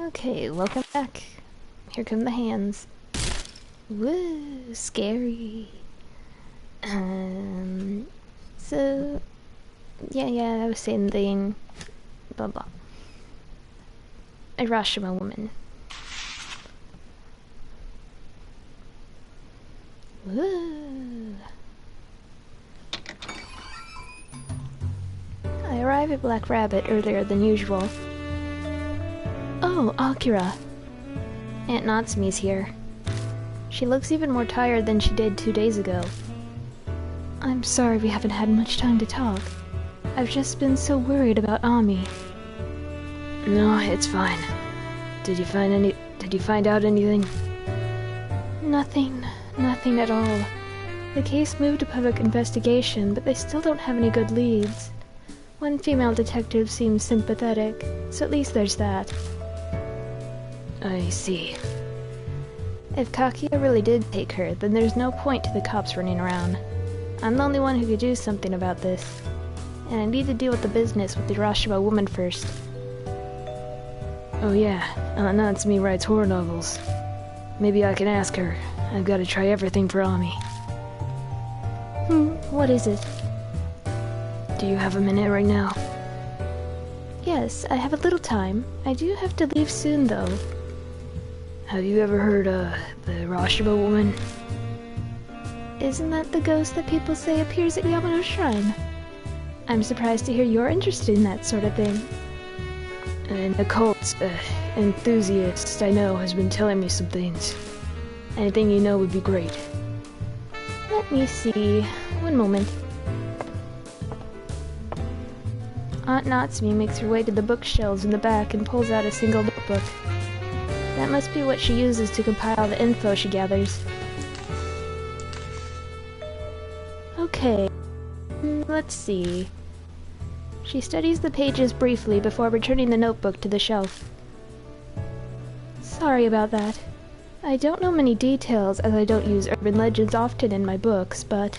Okay, welcome back. Here come the hands. Woo, scary. So, yeah, I was saying the thing, blah blah. Hiroshima woman. Woo. I arrived at Black Rabbit earlier than usual. Oh, Akira. Aunt Natsumi's here. She looks even more tired than she did 2 days ago. I'm sorry we haven't had much time to talk. I've just been so worried about Ami. No, it's fine. Did you find out anything? Nothing at all. The case moved to public investigation, but they still don't have any good leads. One female detective seems sympathetic, so at least there's that. I see. If Kakia really did take her, then there's no point to the cops running around. I'm the only one who could do something about this. And I need to deal with the business with the Hiroshima woman first. Oh yeah, Aunt Natsumi writes horror novels. Maybe I can ask her. I've got to try everything for Ami. What is it? Do you have a minute right now? Yes, I have a little time. I do have to leave soon, though. Have you ever heard of the Hiroshima woman? Isn't that the ghost that people say appears at Yamano's shrine? I'm surprised to hear you're interested in that sort of thing. An occult enthusiast I know has been telling me some things. Anything you know would be great. Let me see. One moment. Aunt Natsumi makes her way to the bookshelves in the back and pulls out a single notebook. That must be what she uses to compile the info she gathers. Okay, let's see. She studies the pages briefly before returning the notebook to the shelf. Sorry about that. I don't know many details as I don't use urban legends often in my books, but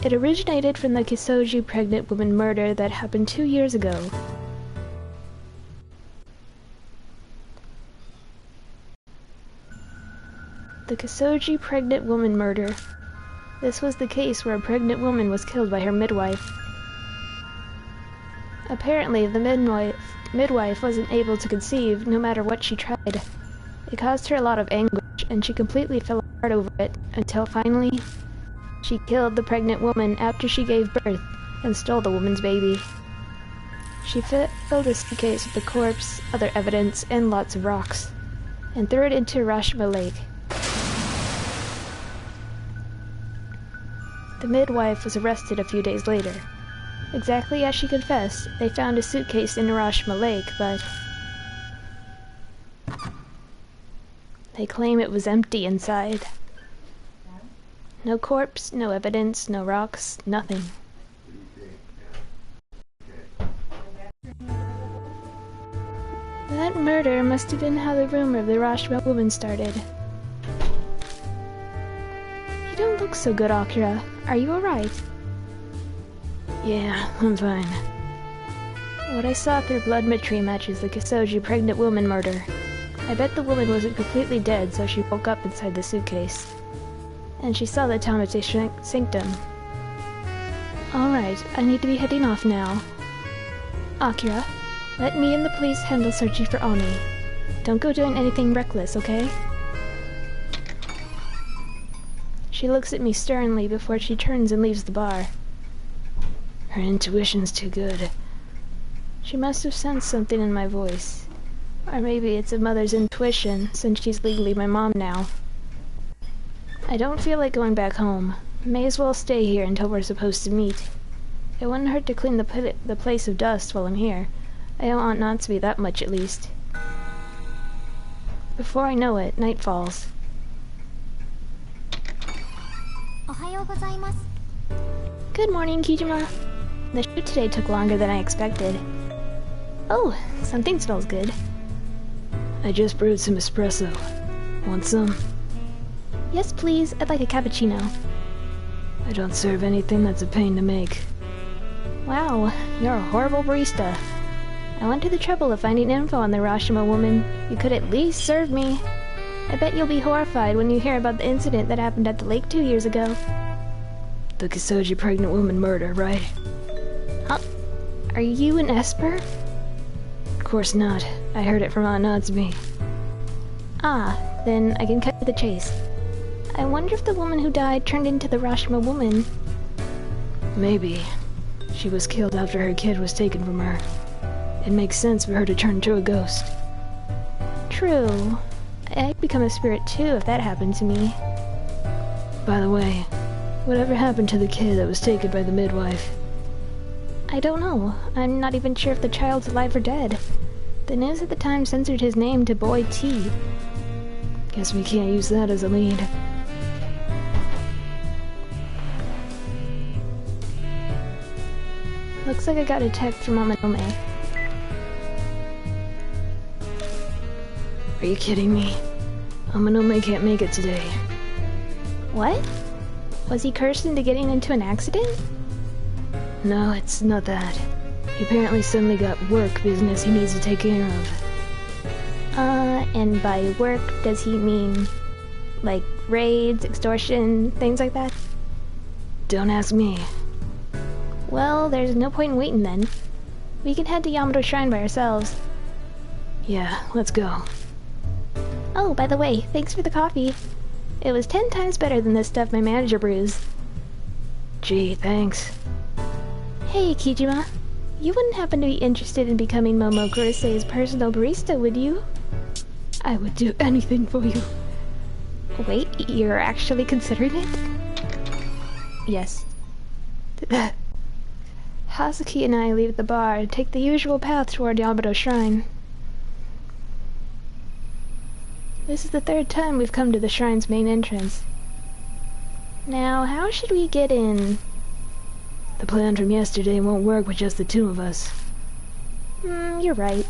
it originated from the Kisoji pregnant woman murder that happened 2 years ago. The Kisoji pregnant woman murder. This was the case where a pregnant woman was killed by her midwife. Apparently, the midwife wasn't able to conceive no matter what she tried. It caused her a lot of anguish, and she completely fell apart over it, until finally, she killed the pregnant woman after she gave birth and stole the woman's baby. She filled a suitcase with the corpse, other evidence, and lots of rocks, and threw it into Hiroshima Lake. The midwife was arrested a few days later. Exactly as she confessed, they found a suitcase in Hiroshima Lake, but they claim it was empty inside. No corpse, no evidence, no rocks, nothing. That murder must have been how the rumor of the Hiroshima woman started. You don't look so good, Akira. Are you alright? Yeah, I'm fine. What I saw through bloodmetry matches the Kisoji pregnant woman murder. I bet the woman wasn't completely dead, so she woke up inside the suitcase. And she saw the Tamate sanctum. Alright, I need to be heading off now. Akira, let me and the police handle searching for Ami. Don't go doing anything reckless, okay? She looks at me sternly before she turns and leaves the bar. Her intuition's too good. She must have sensed something in my voice. Or maybe it's a mother's intuition, since she's legally my mom now. I don't feel like going back home. May as well stay here until we're supposed to meet. It wouldn't hurt to clean the place of dust while I'm here. I owe Aunt Natsumi that much at least. Before I know it, night falls. Good morning, Kijima. The shoot today took longer than I expected. Oh, something smells good. I just brewed some espresso. Want some? Yes, please. I'd like a cappuccino. I don't serve anything that's a pain to make. Wow, you're a horrible barista. I went to the trouble of finding info on the Rashima woman. You could at least serve me. I bet you'll be horrified when you hear about the incident that happened at the lake 2 years ago. The Kisoji pregnant woman murder, right? Huh? Are you an Esper? Of course not. I heard it from Aunt Natsumi. Ah, then I can cut to the chase. I wonder if the woman who died turned into the Rashima woman. Maybe. She was killed after her kid was taken from her. It makes sense for her to turn into a ghost. True. I'd become a spirit too if that happened to me. By the way, whatever happened to the kid that was taken by the midwife? I don't know. I'm not even sure if the child's alive or dead. The news at the time censored his name to Boy T. Guess we can't use that as a lead. Looks like I got a text from Amanome. Are you kidding me? Amanome can't make it today. What? Was he cursed into getting into an accident? No, it's not that. He apparently suddenly got work business he needs to take care of. And by work, does he mean, like, raids, extortion, things like that? Don't ask me. Well, there's no point in waiting then. We can head to Yamato Shrine by ourselves. Yeah, let's go. Oh, by the way, thanks for the coffee. It was 10 times better than the stuff my manager brews. Gee, thanks. Hey, Kijima. You wouldn't happen to be interested in becoming Momo Kurosei's personal barista, would you? I would do anything for you. Wait, you're actually considering it? Yes. Hazuki and I leave the bar and take the usual path toward Yamato Shrine. This is the 3rd time we've come to the shrine's main entrance. Now, how should we get in? The plan from yesterday won't work with just the 2 of us. You're right.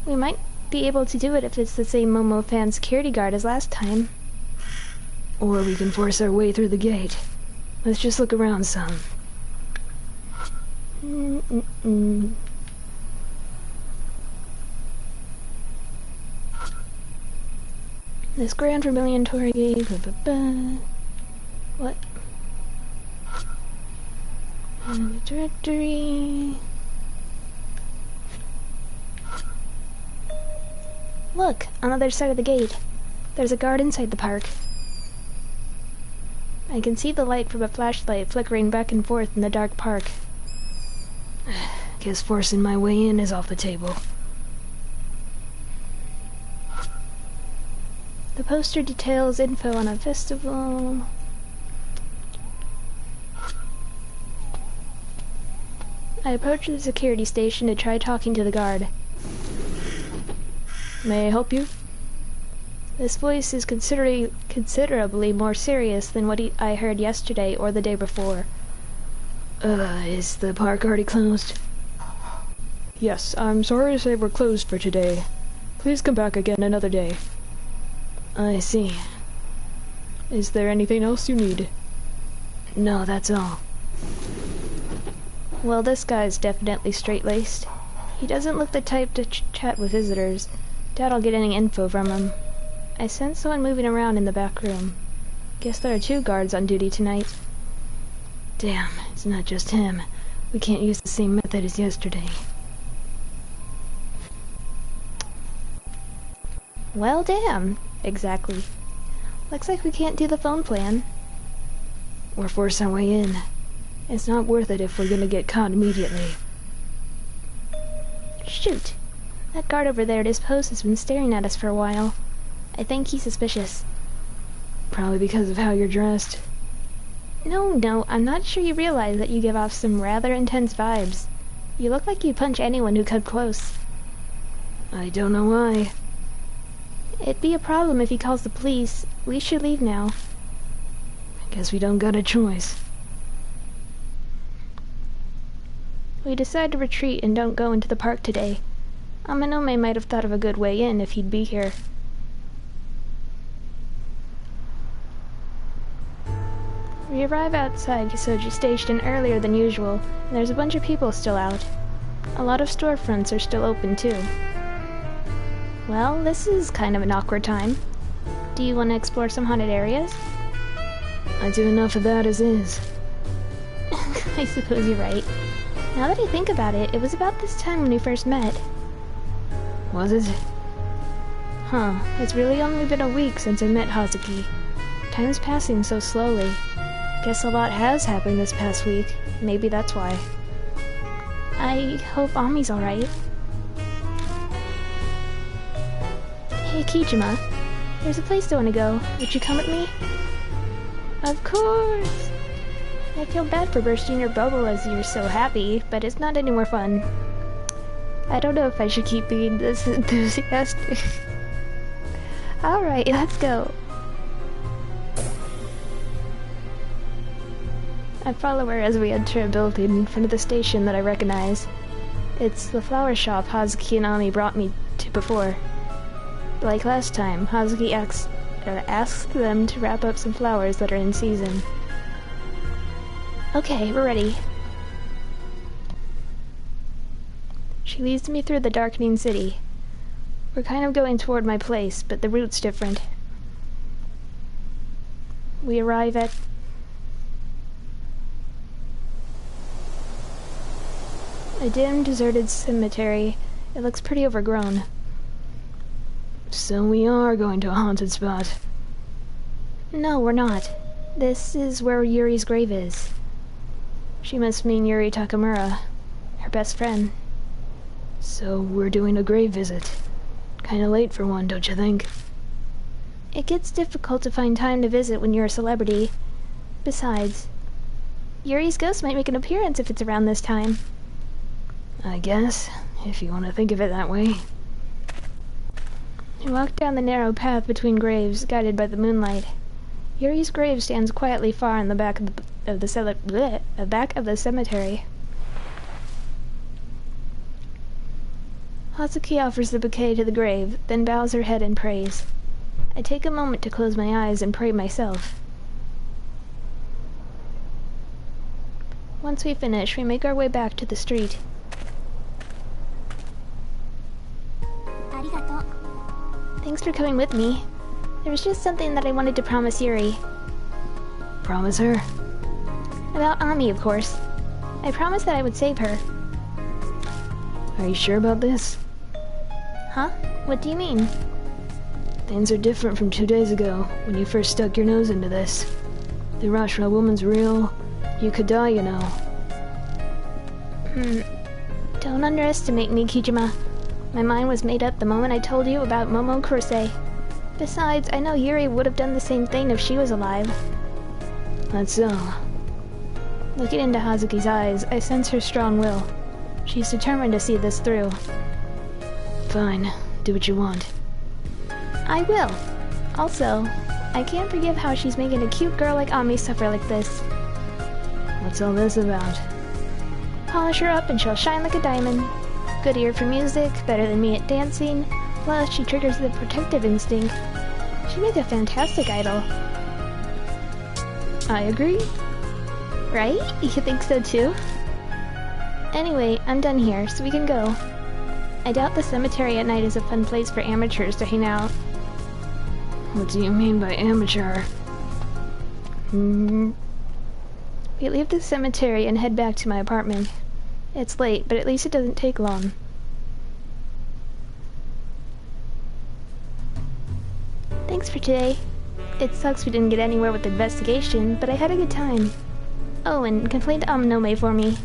We might be able to do it if it's the same Momo fan security guard as last time. Or we can force our way through the gate. Let's just look around some. This Grand Vermilion Torii, What? The directory. Look, on the other side of the gate. There's a guard inside the park. I can see the light from a flashlight flickering back and forth in the dark park. Guess forcing my way in is off the table. The poster details info on a festival. I approach the security station to try talking to the guard. May I help you? This voice is considerably more serious than what I heard yesterday or the day before. Is the park already closed? Yes, I'm sorry to say we're closed for today. Please come back again another day. I see. Is there anything else you need? No, that's all. Well, this guy's definitely straight-laced. He doesn't look the type to chat with visitors. Doubt I'll get any info from him. I sense someone moving around in the back room. Guess there are 2 guards on duty tonight. Damn, it's not just him. We can't use the same method as yesterday. Well, damn. Exactly. Looks like we can't do the phone plan. Or force our way in. It's not worth it if we're gonna get caught immediately. Shoot. That guard over there at his post has been staring at us for a while. I think he's suspicious. Probably because of how you're dressed. No, I'm not sure you realize that you give off some rather intense vibes. You look like you'd punch anyone who cut close. I don't know why. It'd be a problem if he calls the police. We should leave now. Guess we don't got a choice. We decide to retreat and don't go into the park today. Amanome might have thought of a good way in if he'd be here. We arrive outside Kisoji Station earlier than usual, and there's a bunch of people still out. A lot of storefronts are still open too. Well, this is kind of an awkward time. Do you want to explore some haunted areas? I do enough of that as is. I suppose you're right. Now that I think about it, it was about this time when we first met. Was it? Huh, it's really only been a week since I met Hazuki. Time's passing so slowly. Guess a lot has happened this past week. Maybe that's why. I hope Ami's alright. Hey Kijima, there's a place I want to go. Would you come with me? Of course! I feel bad for bursting your bubble as you're so happy, but it's not any more fun. I don't know if I should keep being this enthusiastic. Alright, let's go. I follow her as we enter a building in front of the station that I recognize. It's the flower shop Hazuki and Ami brought me to before. Like last time, Hazuki asks them to wrap up some flowers that are in season. Okay, we're ready. She leads me through the darkening city. We're kind of going toward my place, but the route's different. We arrive at a dim, deserted cemetery. It looks pretty overgrown. So we are going to a haunted spot. No, we're not. This is where Yuri's grave is. She must mean Yuri Takamura, her best friend. So we're doing a grave visit. Kinda late for one, don't you think? It gets difficult to find time to visit when you're a celebrity. Besides, Yuri's ghost might make an appearance if it's around this time. I guess, if you want to think of it that way. We walk down the narrow path between graves, guided by the moonlight. Yuri's grave stands quietly far in the back of the cemetery. Hazuki offers the bouquet to the grave, then bows her head and prays. I take a moment to close my eyes and pray myself. Once we finish, we make our way back to the street. Thanks for coming with me. There was just something that I wanted to promise Yuri. Promise her? About Ami, of course. I promised that I would save her. Are you sure about this? Huh? What do you mean? Things are different from 2 days ago, when you first stuck your nose into this. The rush when a woman's real, you could die, you know. Don't underestimate me, Kijima. My mind was made up the moment I told you about Momo Kurose. Besides, I know Yuri would have done the same thing if she was alive. That's so. Looking into Hazuki's eyes, I sense her strong will. She's determined to see this through. Fine. Do what you want. I will. Also, I can't forgive how she's making a cute girl like Ami suffer like this. What's all this about? Polish her up and she'll shine like a diamond. Good ear for music, better than me at dancing, plus she triggers the protective instinct. She'd make a fantastic idol. I agree. Right? You think so too? Anyway, I'm done here, so we can go. I doubt the cemetery at night is a fun place for amateurs to hang out. What do you mean by amateur? We leave the cemetery and head back to my apartment. It's late, but at least it doesn't take long. Thanks for today. It sucks we didn't get anywhere with the investigation, but I had a good time. Oh, and complain to Nome for me.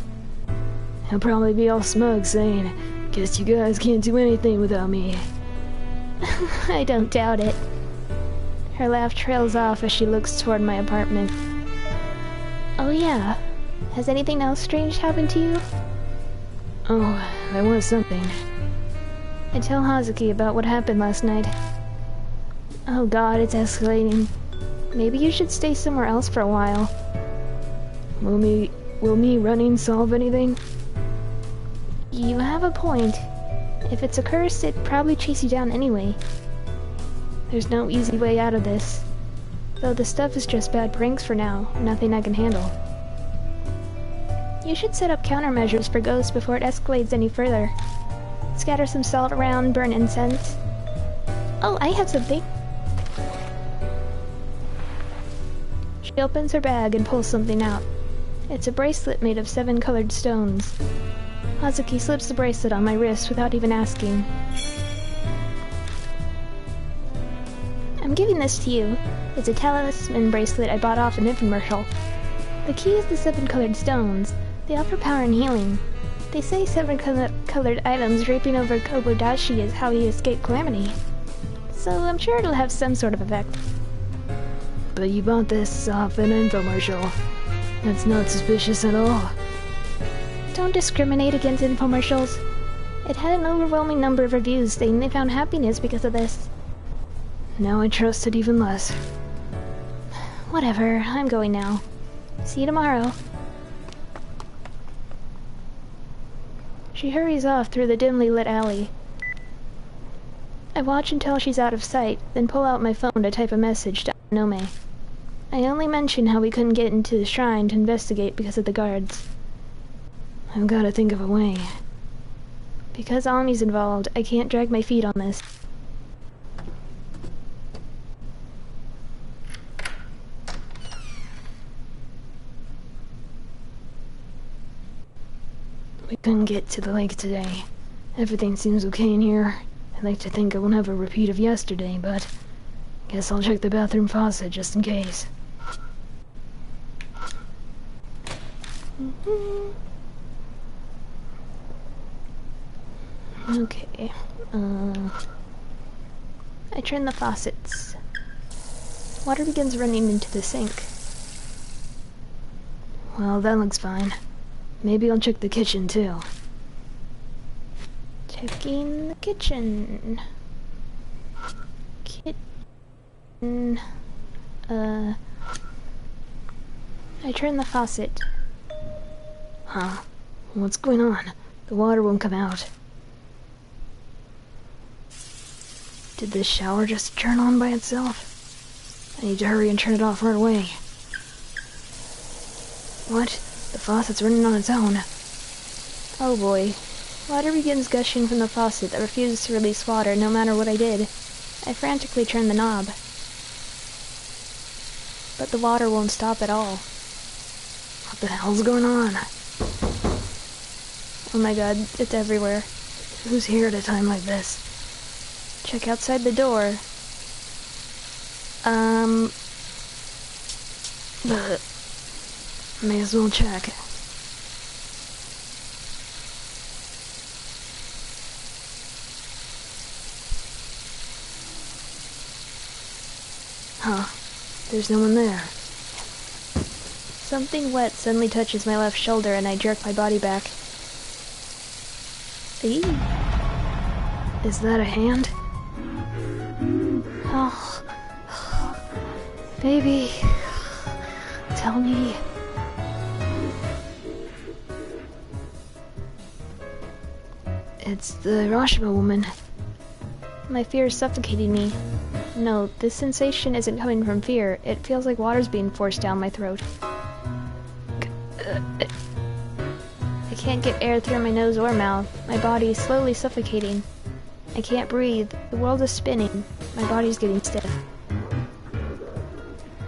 He'll probably be all smug saying, "Guess you guys can't do anything without me." I don't doubt it. Her laugh trails off as she looks toward my apartment. Oh yeah. Has anything else strange happened to you? Oh, there was something. I tell Hazuki about what happened last night. Oh god, it's escalating. Maybe you should stay somewhere else for a while. Will me running solve anything? You have a point. If it's a curse, it'd probably chase you down anyway. There's no easy way out of this. Though the stuff is just bad pranks for now, nothing I can handle. You should set up countermeasures for ghosts before it escalates any further. Scatter some salt around, burn incense. Oh, I have something. She opens her bag and pulls something out. It's a bracelet made of 7 colored stones. Hazuki slips the bracelet on my wrist without even asking. I'm giving this to you. It's a talisman bracelet I bought off an infomercial. The key is the 7 colored stones. They offer power and healing. They say 7 colored items draping over Kobodashi is how he escaped calamity. So I'm sure it'll have some sort of effect. But you bought this off an infomercial. That's not suspicious at all. Don't discriminate against infomercials. It had an overwhelming number of reviews saying they found happiness because of this. Now I trust it even less. Whatever, I'm going now. See you tomorrow. She hurries off through the dimly lit alley. I watch until she's out of sight, then pull out my phone to type a message to Nome. I only mention how we couldn't get into the shrine to investigate because of the guards. I've got to think of a way. Because Ami's involved, I can't drag my feet on this. We couldn't get to the lake today. Everything seems okay in here. I'd like to think I won't have a repeat of yesterday, but guess I'll check the bathroom faucet just in case. Okay, I turn the faucets. Water begins running into the sink. Well, that looks fine. Maybe I'll check the kitchen, too. Checking the kitchen. I turn the faucet. Huh? What's going on? The water won't come out. Did the shower just turn on by itself? I need to hurry and turn it off right away. What? The faucet's running on its own. Oh boy. Water begins gushing from the faucet that refuses to release water no matter what I did. I frantically turn the knob. But the water won't stop at all. What the hell's going on? Oh my god, it's everywhere. Who's here at a time like this? Check outside the door. But may as well check. Huh. There's no one there. Something wet suddenly touches my left shoulder and I jerk my body back. Eee. Is that a hand? Oh. Baby. Tell me. It's the Hiroshima woman. My fear is suffocating me. No, this sensation isn't coming from fear. It feels like water's being forced down my throat. I can't get air through my nose or mouth. My body is slowly suffocating. I can't breathe. The world is spinning. My body's getting stiff.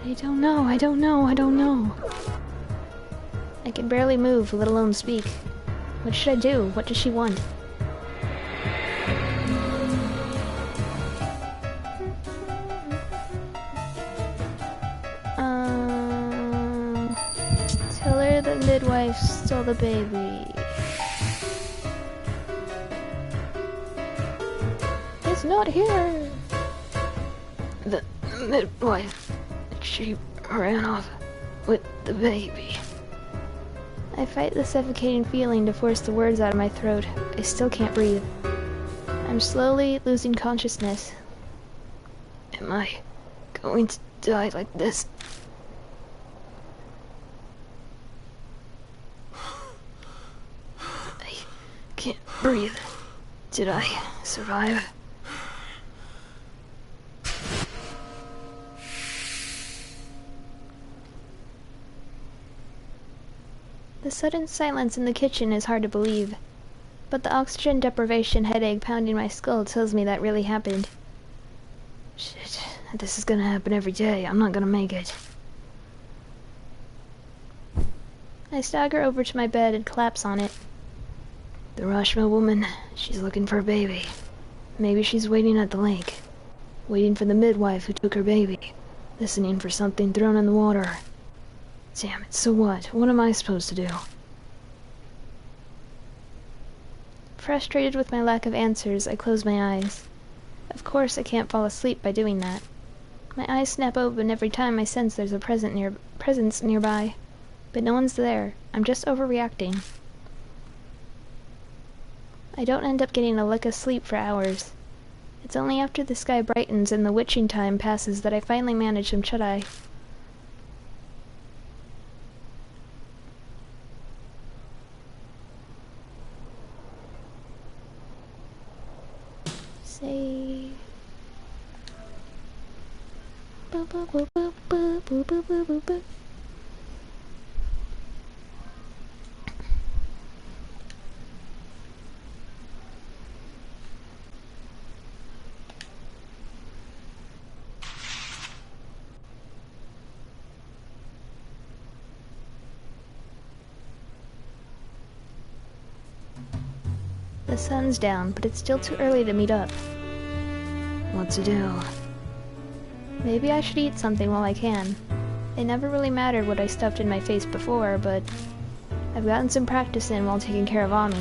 I don't know. I can barely move, let alone speak. What should I do? What does she want? Tell her the midwife stole the baby. It's not here! The midwife, she ran off with the baby. I fight the suffocating feeling to force the words out of my throat. I still can't breathe. I'm slowly losing consciousness. Am I going to die like this? I can't breathe. Did I survive? The sudden silence in the kitchen is hard to believe, but the oxygen deprivation headache pounding my skull tells me that really happened. Shit, this is gonna happen every day. I'm not gonna make it. I stagger over to my bed and collapse on it. The Rashma woman, she's looking for a baby. Maybe she's waiting at the lake. Waiting for the midwife who took her baby. Listening for something thrown in the water. Damn it, so what? What am I supposed to do? Frustrated with my lack of answers, I close my eyes. Of course I can't fall asleep by doing that. My eyes snap open every time I sense there's a presence nearby. But no one's there. I'm just overreacting. I don't end up getting a lick of sleep for hours. It's only after the sky brightens and the witching time passes that I finally manage some shut-eye. Say... Boop, boop, boop, boop, boop, boop, boop, boop, boop, boop. The sun's down, but it's still too early to meet up. What to do? Maybe I should eat something while I can. It never really mattered what I stuffed in my face before, but I've gotten some practice in while taking care of Ami.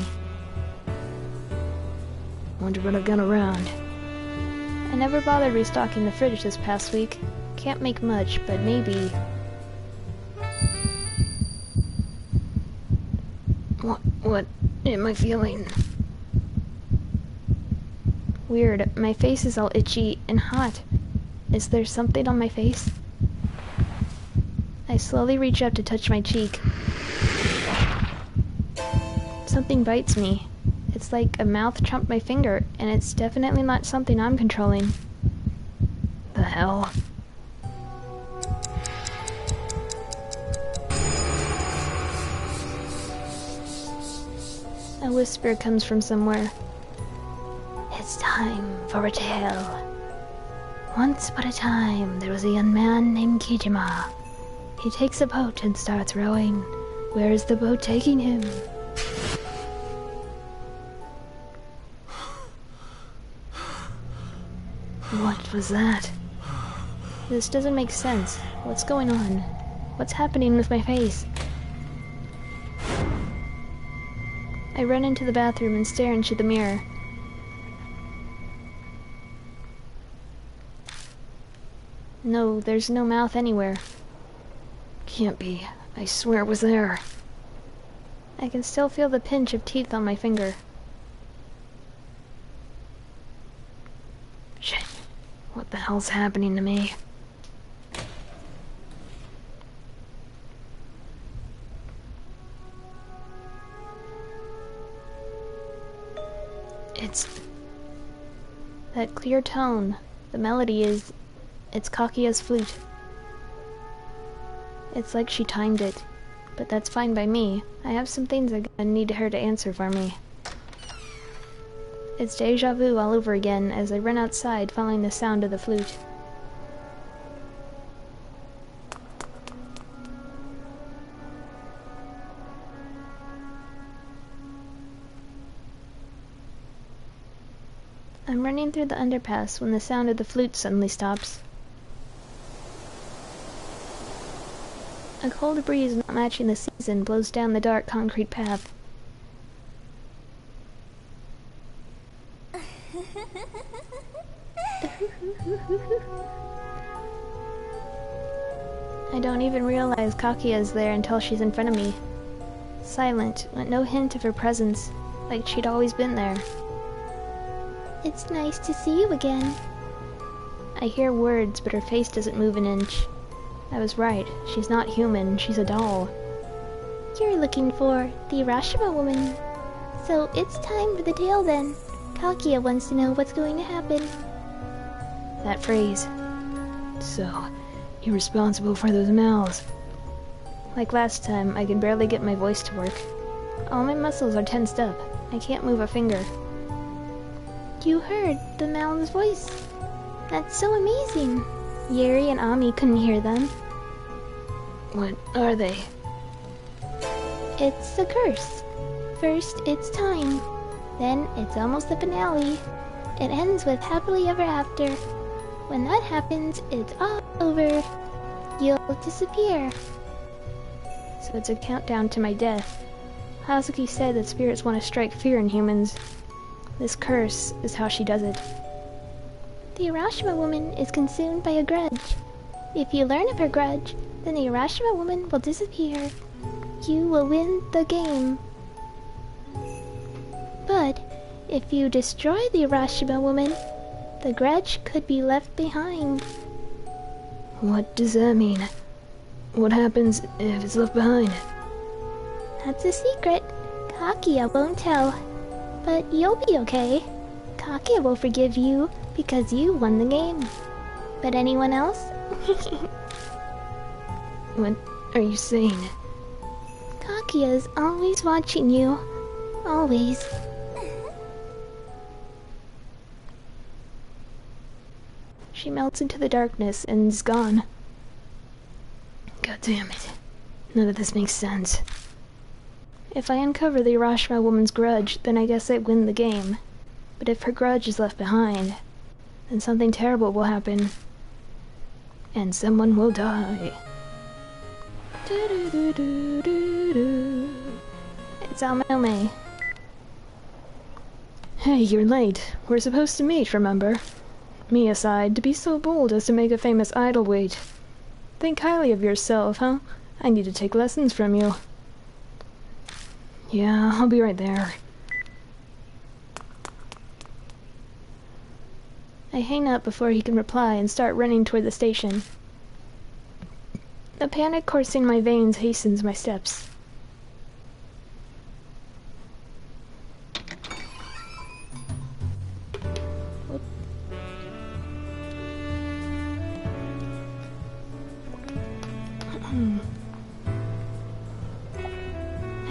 Wonder what I've got around. I never bothered restocking the fridge this past week. Can't make much, but maybe... What am I feeling? Weird, my face is all itchy and hot. Is there something on my face? I slowly reach up to touch my cheek. Something bites me. It's like a mouth chomped my finger, and it's definitely not something I'm controlling. The hell? A whisper comes from somewhere. It's time for a tale. Once upon a time, there was a young man named Kijima. He takes a boat and starts rowing. Where is the boat taking him? What was that? This doesn't make sense. What's going on? What's happening with my face? I run into the bathroom and stare into the mirror. No, there's no mouth anywhere. Can't be. I swear it was there. I can still feel the pinch of teeth on my finger. Shit. What the hell's happening to me? It's... that clear tone. The melody is... it's Kakia's flute. It's like she timed it. But that's fine by me. I have some things I need her to answer for me. It's deja vu all over again as I run outside following the sound of the flute. I'm running through the underpass when the sound of the flute suddenly stops. A cold breeze not matching the season blows down the dark concrete path. I don't even realize Kakia is there until she's in front of me. Silent, with no hint of her presence, like she'd always been there. It's nice to see you again. I hear words, but her face doesn't move an inch. I was right. She's not human. She's a doll. You're looking for the Irashima woman. So it's time for the tale then. Kakia wants to know what's going to happen. That phrase. So, you're responsible for those mouths. Like last time, I can barely get my voice to work. All my muscles are tensed up. I can't move a finger. You heard the Mound's voice. That's so amazing. Yuri and Ami couldn't hear them. What are they? It's a curse. First, it's time. Then, it's almost the finale. It ends with happily ever after. When that happens, it's all over. You'll disappear. So it's a countdown to my death. Hazuki said that spirits want to strike fear in humans. This curse is how she does it. The Urashima woman is consumed by a grudge. If you learn of her grudge, then the Urashima woman will disappear. You will win the game. But if you destroy the Urashima woman, the grudge could be left behind. What does that mean? What happens if it's left behind? That's a secret. Kakia won't tell. But you'll be okay. Kakia will forgive you because you won the game. But anyone else? What are you saying? Kakia's always watching you. Always. She melts into the darkness and is gone. God damn it. None of this makes sense. If I uncover the Urashima woman's grudge, then I guess I win the game. But if her grudge is left behind, then something terrible will happen. And someone will die. It's Amanome. Hey, you're late. We're supposed to meet, remember? Me aside, to be so bold as to make a famous idol wait. Think highly of yourself, huh? I need to take lessons from you. Yeah, I'll be right there. I hang up before he can reply and start running toward the station. The panic coursing my veins hastens my steps.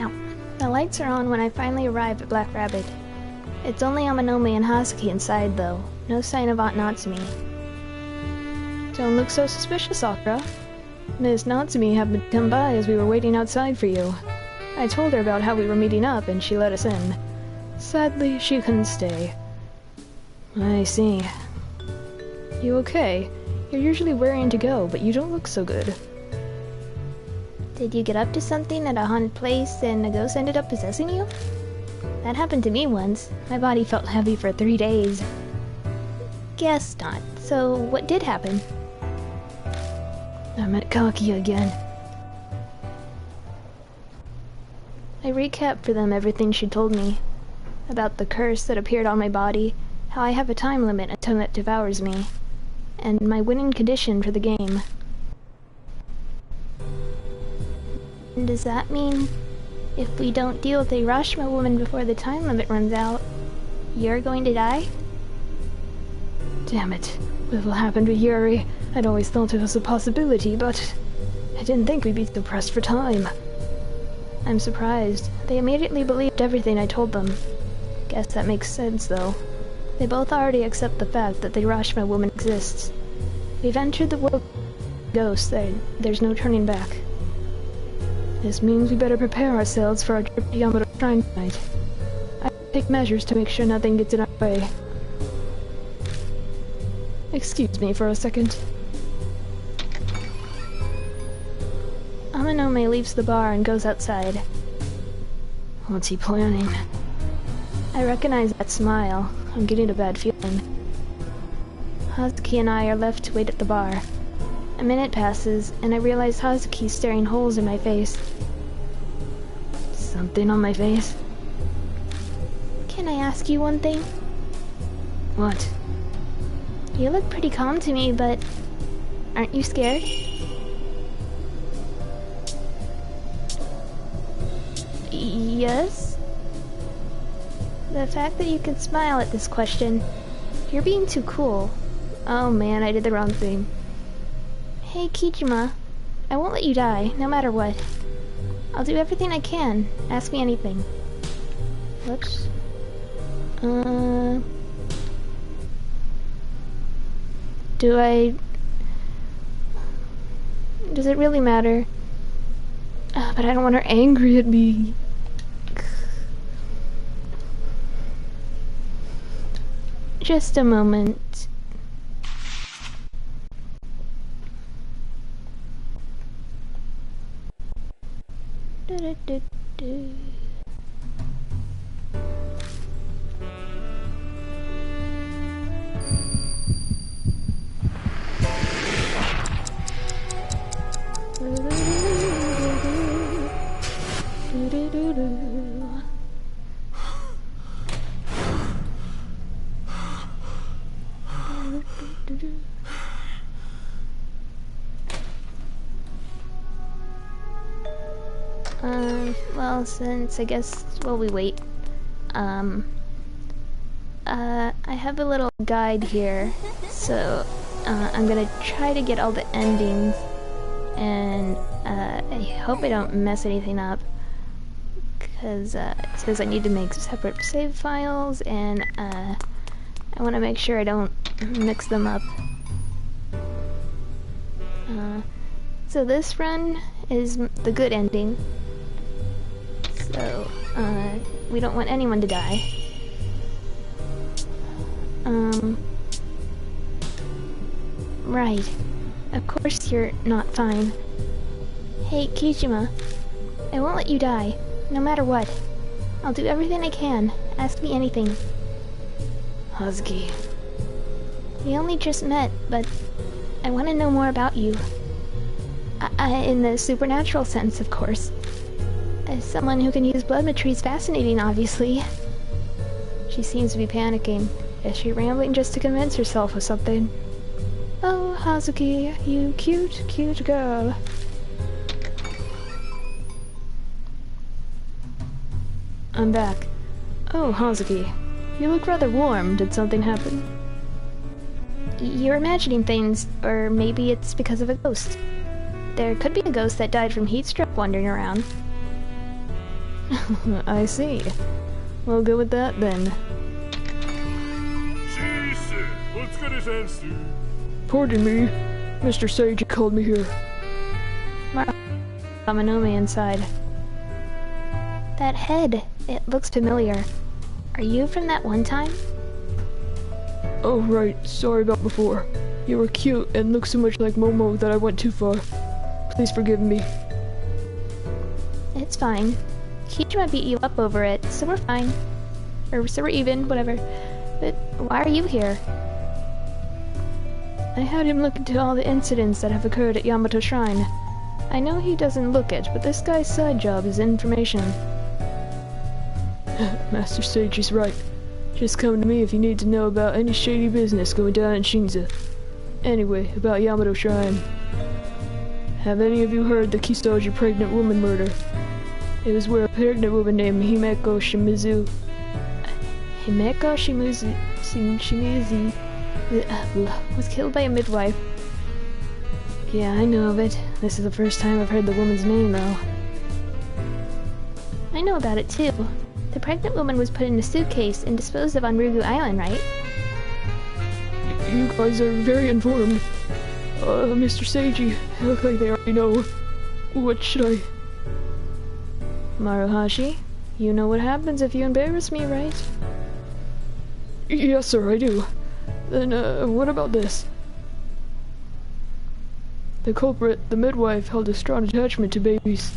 Ow. The lights are on when I finally arrive at Black Rabbit. It's only Amanome and Hazuki inside, though. No sign of Aunt Natsumi. Don't look so suspicious, Sakura. Miss Natsumi happened to come by as we were waiting outside for you. I told her about how we were meeting up, and she let us in. Sadly, she couldn't stay. I see. You okay? You're usually raring to go, but you don't look so good. Did you get up to something at a haunted place and a ghost ended up possessing you? That happened to me once. My body felt heavy for 3 days. Guess not. So, what did happen? I met Kakia again. I recapped for them everything she told me. About the curse that appeared on my body, how I have a time limit until it devours me, and my winning condition for the game. And does that mean, if we don't deal with the Urashima woman before the time limit runs out, you're going to die? Damn it. What will happen to Yuri? I'd always thought it was a possibility, but I didn't think we'd be so pressed for time. I'm surprised. They immediately believed everything I told them. Guess that makes sense, though. They both already accept the fact that the Urashima woman exists. We've entered the world of ghosts. There's no turning back. This means we better prepare ourselves for our trip to Yamato Shrine tonight. I take measures to make sure nothing gets in our way. Excuse me for a second. Amanome leaves the bar and goes outside. What's he planning? I recognize that smile. I'm getting a bad feeling. Hazuki and I are left to wait at the bar. A minute passes, and I realize Hazuki's staring holes in my face. Something on my face? Can I ask you one thing? What? You look pretty calm to me, but aren't you scared? Yes? The fact that you can smile at this question, you're being too cool. Oh man, I did the wrong thing. Hey Kijima, I won't let you die, no matter what. I'll do everything I can. Ask me anything. Whoops. Does it really matter? But I don't want her angry at me. Just a moment. Well, since I guess while we wait, I have a little guide here, so, I'm gonna try to get all the endings, and, I hope I don't mess anything up, because, it says I need to make separate save files, and, I want to make sure I don't mix them up. So this run is the good ending. So, we don't want anyone to die. Right. Of course you're not fine. Hey, Kijima. I won't let you die, no matter what. I'll do everything I can. Ask me anything. Hazuki. We only just met, but I want to know more about you. In the supernatural sense, of course. As someone who can use bloodmetry is fascinating, obviously. She seems to be panicking. Is she rambling just to convince herself of something? Oh, Hazuki, you cute, cute girl. I'm back. Oh, Hazuki. You look rather warm. Did something happen? You're imagining things, or maybe it's because of a ghost. There could be a ghost that died from heat stroke wandering around. I see. We'll go with that then. Pardon me. Mr. Sage called me here. Kaminome inside. That head, it looks familiar. Are you from that one time? Oh right, sorry about before. You were cute and looked so much like Momo that I went too far. Please forgive me. It's fine. Kijima beat you up over it, so we're fine. Or so we're even, whatever. But why are you here? I had him look into all the incidents that have occurred at Yamato Shrine. I know he doesn't look it, but this guy's side job is information. Master Sage is right. Just come to me if you need to know about any shady business going down in Shinza. Anyway, about Yamato Shrine. Have any of you heard the Kisoji pregnant woman murder? It was where a pregnant woman named Himeko Shimizu was killed by a midwife. Yeah, I know of it. This is the first time I've heard the woman's name, though. I know about it, too. The pregnant woman was put in a suitcase and disposed of on Ryugu Island, right? You guys are very informed. Mr. Seiji, look like they already know. What should I... Maruhashi, you know what happens if you embarrass me, right? Yes, sir, I do. Then, what about this? The culprit, the midwife, held a strong attachment to babies.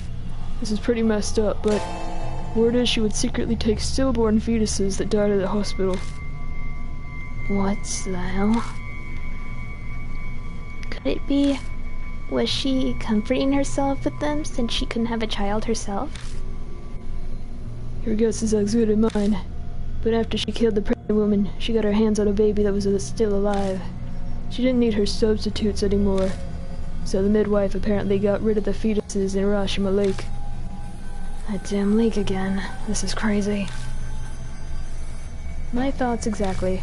This is pretty messed up, but word is she would secretly take stillborn fetuses that died at the hospital. What the hell? Could it be... was she comforting herself with them since she couldn't have a child herself? Your guess is as good as mine. But after she killed the pregnant woman, she got her hands on a baby that was still alive. She didn't need her substitutes anymore. So the midwife apparently got rid of the fetuses in Urashima Lake. That damn lake again. This is crazy. My thoughts exactly.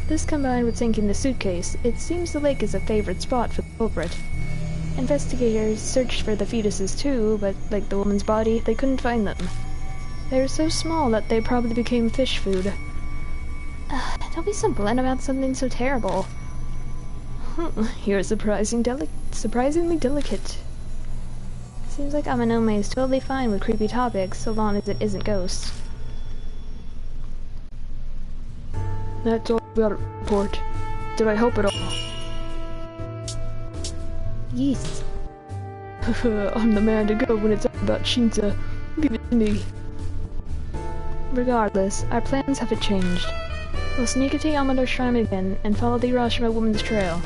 This combined with sinking the suitcase, it seems the lake is a favorite spot for the culprit. Investigators searched for the fetuses too, but like the woman's body, they couldn't find them. They were so small that they probably became fish food. Don't be so blunt about something so terrible. You're surprisingly delicate. Seems like Amanome is totally fine with creepy topics, so long as it isn't ghosts. That's all about a report. Did I help at all? Yes. I'm the man to go when it's all about Shinza. Give it to me. Regardless, our plans haven't changed. We'll sneak into Yamado Shrine again and follow the Hiroshima woman's trail.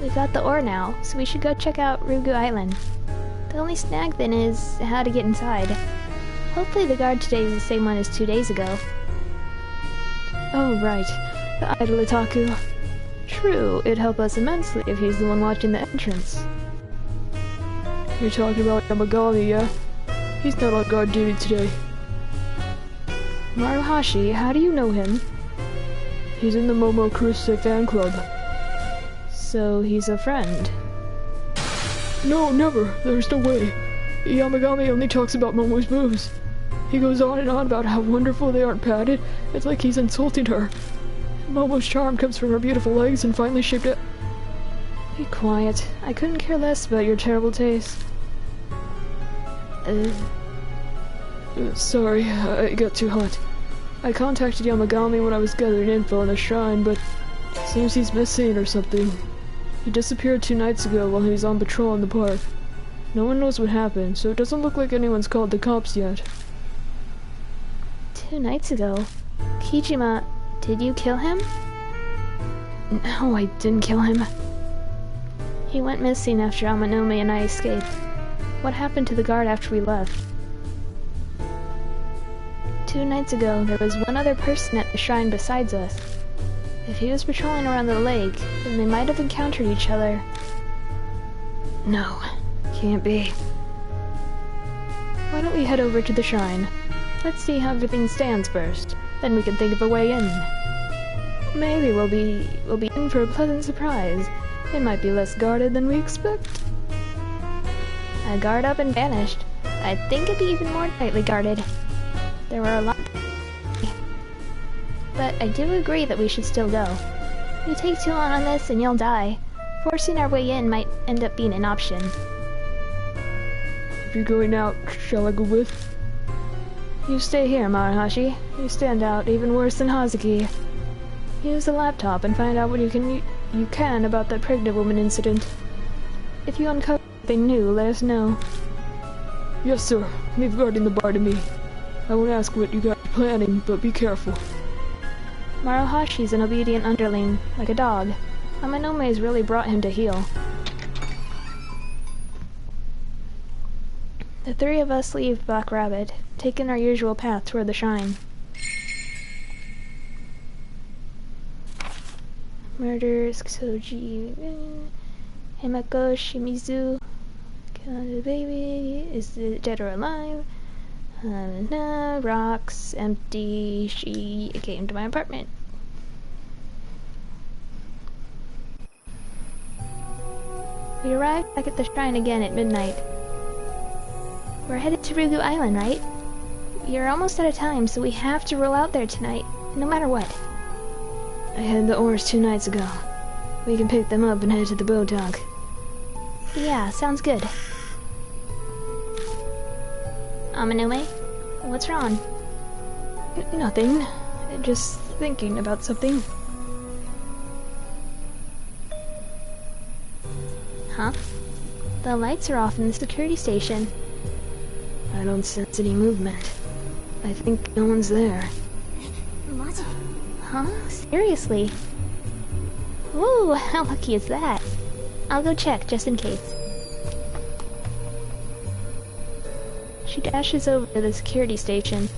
We've got the ore now, so we should go check out Ryugu Island. The only snag then is how to get inside. Hopefully the guard today is the same one as 2 days ago. Oh, right. The idol Itaku. True, it'd help us immensely if he's the one watching the entrance. You're talking about Yamagami, yeah? He's not on guard duty today. Maruhashi, how do you know him? He's in the Momo Kurose fan club. So he's a friend. No, never. There's no way. Yamagami only talks about Momo's boobs. He goes on and on about how wonderful they aren't padded. It's like he's insulting her. Momo's charm comes from her beautiful legs and finely shaped it. Be quiet. I couldn't care less about your terrible taste. Sorry, I got too hot. I contacted Yamagami when I was gathering info on the shrine, but it seems he's missing or something. He disappeared 2 nights ago while he was on patrol in the park. No one knows what happened, so it doesn't look like anyone's called the cops yet. 2 nights ago? Kijima, did you kill him? No, I didn't kill him. He went missing after Amanome and I escaped. What happened to the guard after we left? 2 nights ago, there was one other person at the shrine besides us. If he was patrolling around the lake, then they might have encountered each other. No, can't be. Why don't we head over to the shrine? Let's see how everything stands first. Then we can think of a way in. Maybe we'll be in for a pleasant surprise. It might be less guarded than we expect. A guard up and vanished. I think it'd be even more tightly guarded. There were a lot. But I do agree that we should still go. We take too long on this and you'll die. Forcing our way in might end up being an option. If you're going out, shall I go with? You stay here, Maruhashi. You stand out even worse than Hazuki. Use the laptop and find out what you can about that pregnant woman incident. If you uncover anything new, let us know. Yes, sir. Leave guarding the bar to me. I won't ask what you guys are planning, but be careful. Maruhashi's an obedient underling, like a dog. Amanome's really brought him to heel. The 3 of us leave Black Rabbit, taking our usual path toward the shrine. Murders, Soji, Himako, Shimizu, the baby, is it dead or alive? Rocks, empty, she came to my apartment. We arrived back at the shrine again at midnight. We're headed to Ryugu Island, right? You're almost out of time, so we have to roll out there tonight, no matter what. I had the ores 2 nights ago. We can pick them up and head to the boat dock. Yeah, sounds good. Amanome, what's wrong? Nothing. Just thinking about something. Huh? The lights are off in the security station. I don't sense any movement. I think no one's there. Huh? Seriously? Ooh, how lucky is that? I'll go check, just in case. She dashes over to the security station.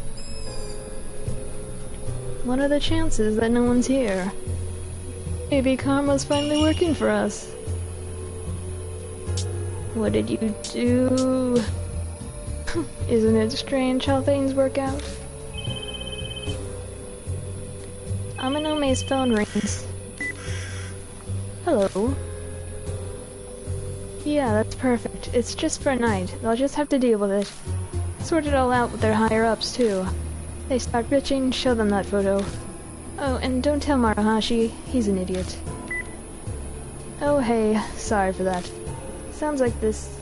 What are the chances that no one's here? Maybe karma's finally working for us. What did you do? Isn't it strange how things work out? Amanome's phone rings. Hello. Yeah, that's perfect. It's just for a night. They'll just have to deal with it. Sort it all out with their higher-ups, too. They start bitching, show them that photo. Oh, and don't tell Maruhashi. He's an idiot. Oh, hey. Sorry for that. Sounds like this...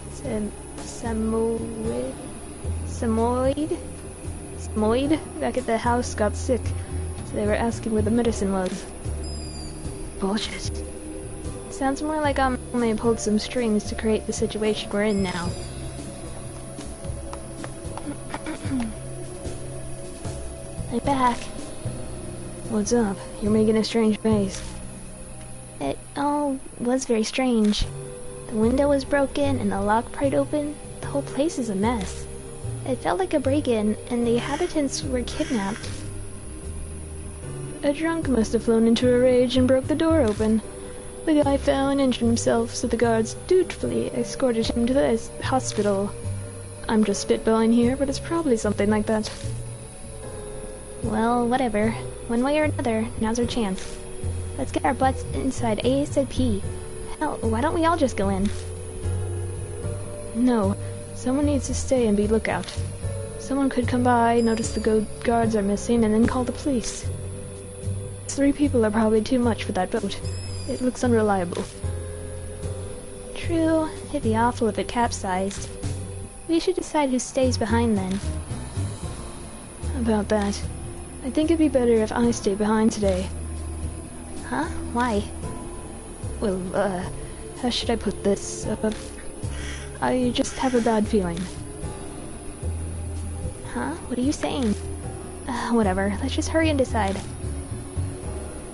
Samoid back at the house got sick, so they were asking where the medicine was. Bullshit. Sounds more like I may have pulled some strings to create the situation we're in now. I'm back. What's up? You're making a strange face. It all was very strange. The window was broken and the lock pried open. The whole place is a mess. It felt like a break-in, and the inhabitants were kidnapped. A drunk must have flown into a rage and broke the door open. The guy fell and injured himself, so the guards dutifully escorted him to the hospital. I'm just spitballing here, but it's probably something like that. Well, whatever. One way or another, now's our chance. Let's get our butts inside ASAP. Hell, why don't we all just go in? No. Someone needs to stay and be lookout. Someone could come by, notice the guards are missing, and then call the police. 3 people are probably too much for that boat. It looks unreliable. True. It'd be awful if it capsized. We should decide who stays behind then. About that. I think it'd be better if I stay behind today. Huh? Why? Well, how should I put this? I just have a bad feeling. Huh? What are you saying? Whatever. Let's just hurry and decide.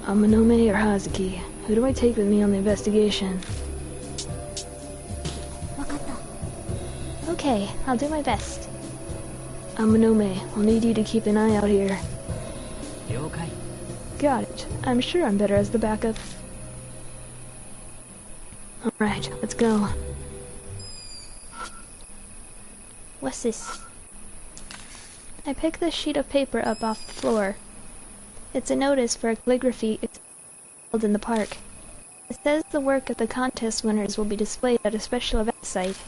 Amanome or Hazuki? Who do I take with me on the investigation? Okay, I'll do my best. Amanome, I'll need you to keep an eye out here. Okay. Got it. I'm sure I'm better as the backup. Alright, let's go. What's this? I picked this sheet of paper up off the floor. It's a notice for a calligraphy held in the park. It says the work of the contest winners will be displayed at a special event site.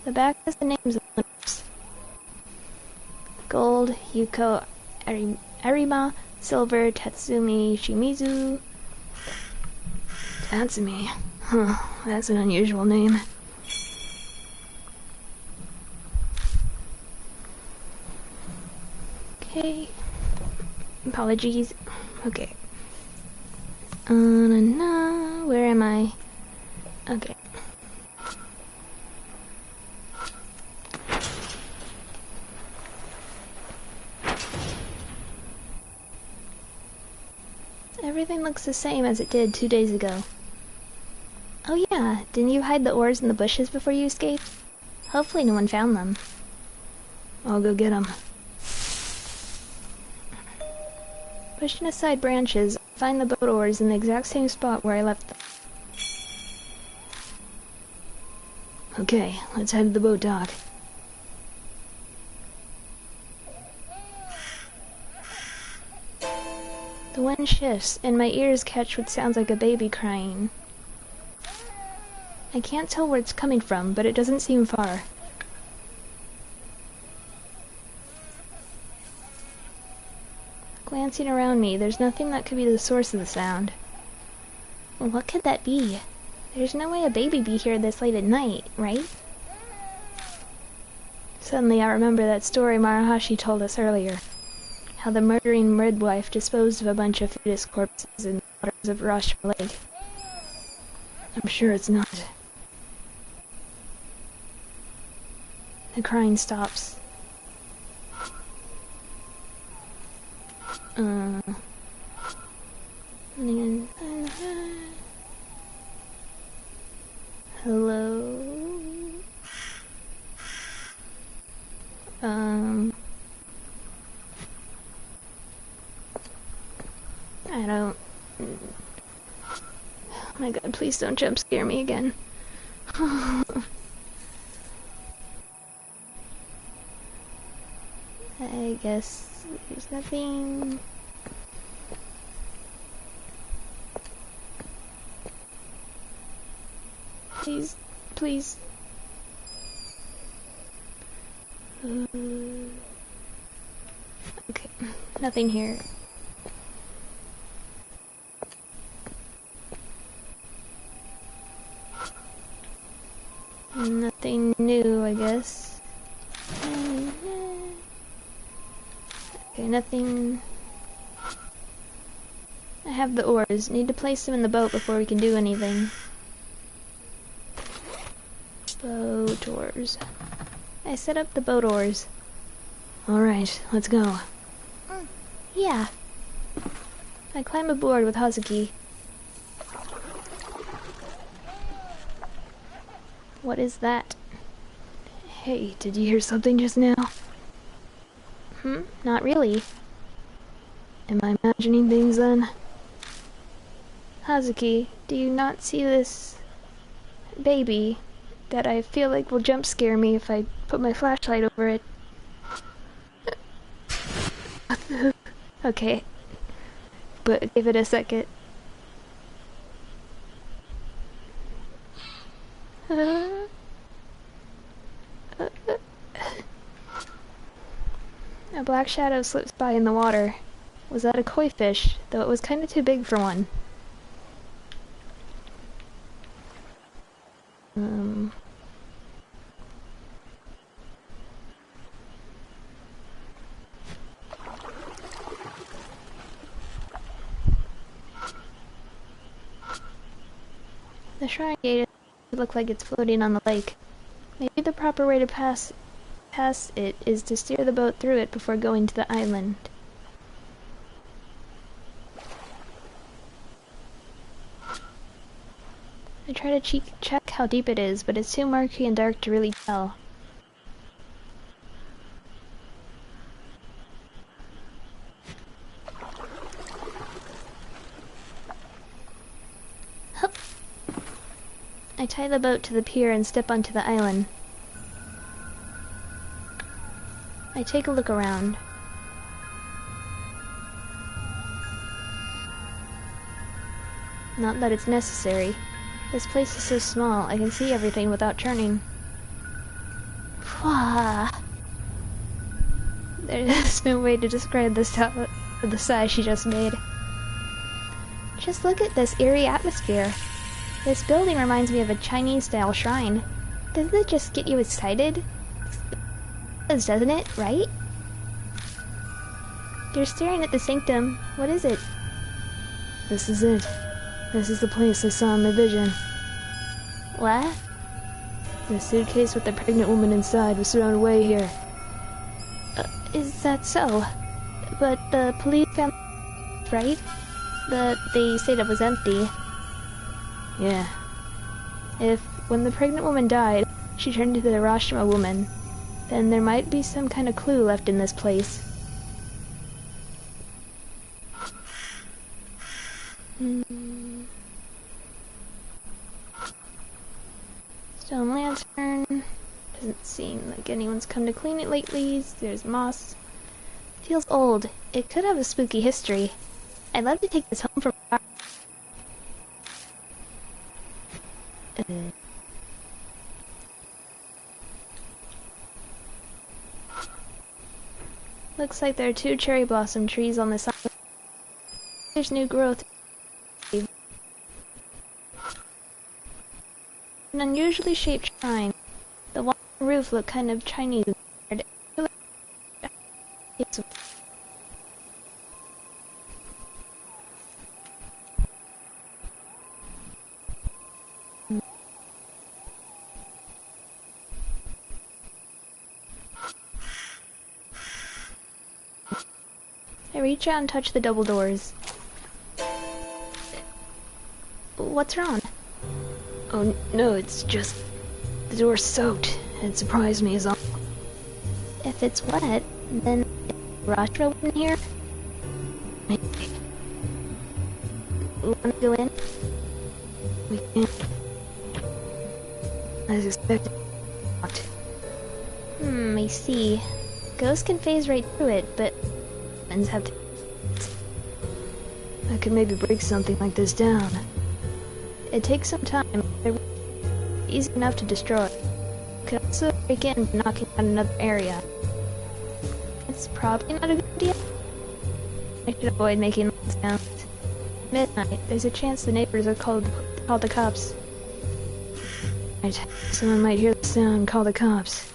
The back has the names of the winners. Gold, Yuko Arima, Silver, Tatsumi Shimizu. Tatsumi? Huh, that's an unusual name. Okay. Apologies. Okay. Where am I? Okay. Everything looks the same as it did 2 days ago. Oh yeah, didn't you hide the oars in the bushes before you escaped? Hopefully no one found them. I'll go get them. Pushing aside branches, I find the boat oars in the exact same spot where I left them. Okay, let's head to the boat dock. The wind shifts, and my ears catch what sounds like a baby crying. I can't tell where it's coming from, but it doesn't seem far. Glancing around me, there's nothing that could be the source of the sound. What could that be? There's no way a baby be here this late at night, right? Suddenly I remember that story Maruhashi told us earlier. How the murdering midwife disposed of a bunch of fetus corpses in the waters of Rashma Lake. I'm sure it's not. The crying stops. Hello? I don't... Oh my god, please don't jump scare me again. I guess there's nothing... Please please. Okay, nothing here. Nothing new, I guess. Okay, nothing. I have the oars. Need to place them in the boat before we can do anything. Boat oars. I set up the boat oars. Alright, let's go. Yeah. I climb aboard with Hazuki. What is that? Hey, did you hear something just now? Not really. Am I imagining things then? Hazuki, do you not see this baby that I feel like will jump scare me if I put my flashlight over it? Okay, but give it a second. A black shadow slips by in the water. Was that a koi fish? Though it was kind of too big for one. The shrine gate looks like it's floating on the lake. Maybe the proper way to pass it is to steer the boat through it before going to the island. I try to check how deep it is, but it's too murky and dark to really tell. Hup. I tie the boat to the pier and step onto the island. I take a look around. Not that it's necessary. This place is so small, I can see everything without turning. Wah. There's no way to describe the sigh she just made. Just look at this eerie atmosphere. This building reminds me of a Chinese-style shrine. Doesn't it just get you excited? Doesn't it, right? You're staring at the sanctum. What is it? This is it. This is the place I saw in my vision. What? The suitcase with the pregnant woman inside was thrown away here. Is that so? But the police found... right? They said it was empty. Yeah. When the pregnant woman died, she turned into the Hiroshima woman, then there might be some kind of clue left in this place. Stone lantern. Doesn't seem like anyone's come to clean it lately. There's moss. Feels old. It could have a spooky history. I'd love to take this home from... Looks like there are 2 cherry blossom trees on this island. There's new growth. An unusually shaped shrine. The wall and roof look kind of Chinese. I reach out and touch the double doors. What's wrong? Oh, no, it's just... the door's soaked. It surprised me as all... If it's wet, then... Rashra wasn't here? Maybe. Wanna go in? We can't... I was expecting... I see. Ghosts can phase right through it, but... humans have to... I could maybe break something like this down. It takes some time. easy enough to destroy. Could also break in by knocking out another area. It's probably not a good idea. I should avoid making loud sounds. Midnight, there's a chance the neighbors are call the cops. Right, someone might hear the sound and call the cops.